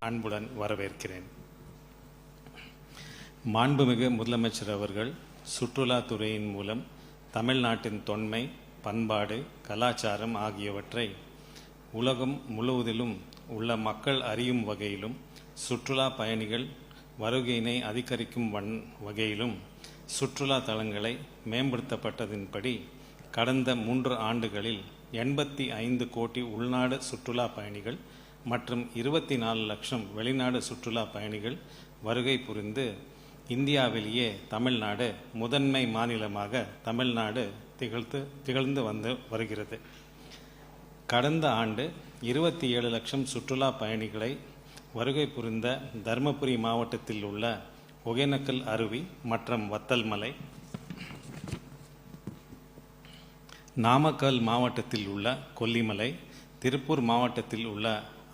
அன்புடன் வரவேற்கிறேன். மாண்புமிகு முதலமைச்சர் அவர்கள் சுற்றுலாத்துறையின் மூலம் தமிழ்நாட்டின் தொன்மை, பண்பாடு, கலாச்சாரம் ஆகியவற்றை உலகம் முழுவதிலும் உள்ள மக்கள் அறியும் வகையிலும், சுற்றுலா பயணிகள் வருகையினை அதிகரிக்கும் வகையிலும் சுற்றுலா தலங்களை மேம்படுத்தப்பட்டதின்படி கடந்த 3 ஆண்டுகளில் 85 கோடி உள்நாடு சுற்றுலா பயணிகள் மற்றும் 24 லட்சம் வெளிநாடு சுற்றுலா பயணிகள் வருகை புரிந்து இந்தியாவிலேயே தமிழ்நாடு முதன்மை மாநிலமாக தமிழ்நாடு திகழ்ந்து வருகிறது. கடந்த ஆண்டு 27 லட்சம் சுற்றுலா பயணிகளை வருகை புரிந்த தருமபுரி மாவட்டத்தில் உள்ள ஒகேனக்கல் அருவி மற்றும் வத்தல் மலை, நாமக்கல் மாவட்டத்தில் உள்ள கொல்லிமலை, திருப்பூர் மாவட்டத்தில் உள்ள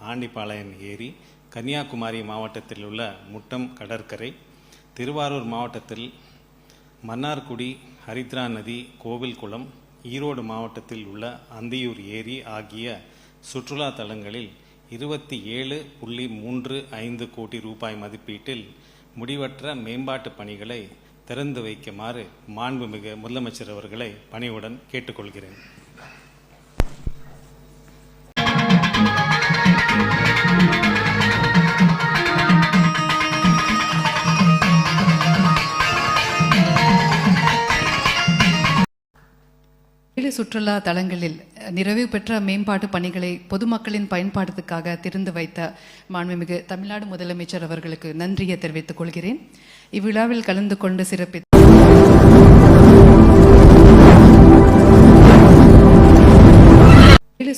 ஆண்டிபாளையம் ஏரி, கன்னியாகுமரி மாவட்டத்தில் உள்ள முட்டம் கடற்கரை, திருவாரூர் மாவட்டத்தில் மன்னார்குடி ஹரித்ரா நதி கோவில் குளம், ஈரோடு மாவட்டத்தில் உள்ள அந்தியூர் ஏரி ஆகிய சுற்றுலா தலங்களில் 27.35 கோடி ரூபாய் மதிப்பீட்டில் முடிவற்ற மேம்பாட்டு பணிகளை திறந்து வைக்குமாறு மாண்புமிகு முதலமைச்சர் அவர்களை பணிவுடன் கேட்டுக்கொள்கிறேன். சுற்றுலா தலங்களில் நிறைவு பெற்ற மேம்பாட்டு பணிகளை பொதுமக்களின் பயன்பாட்டுக்காக திறந்து வைத்த மாண்புமிகு தமிழ்நாடு முதலமைச்சர் அவர்களுக்கு நன்றியை தெரிவித்துக் கொள்கிறேன். இவ்விழாவில் கலந்து கொண்டு சிறப்பித்த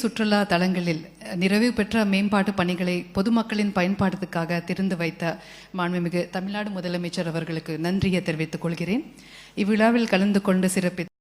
சுற்றுலா தலங்களில் நிறைவு பெற்ற மேம்பாட்டு பணிகளை பொதுமக்களின் பயன்பாட்டுக்காக திறந்து வைத்த மாண்புமிகு தமிழ்நாடு முதலமைச்சர் அவர்களுக்கு நன்றியை தெரிவித்துக் கொள்கிறேன். இவ்விழாவில் கலந்து கொண்டு சிறப்பித்த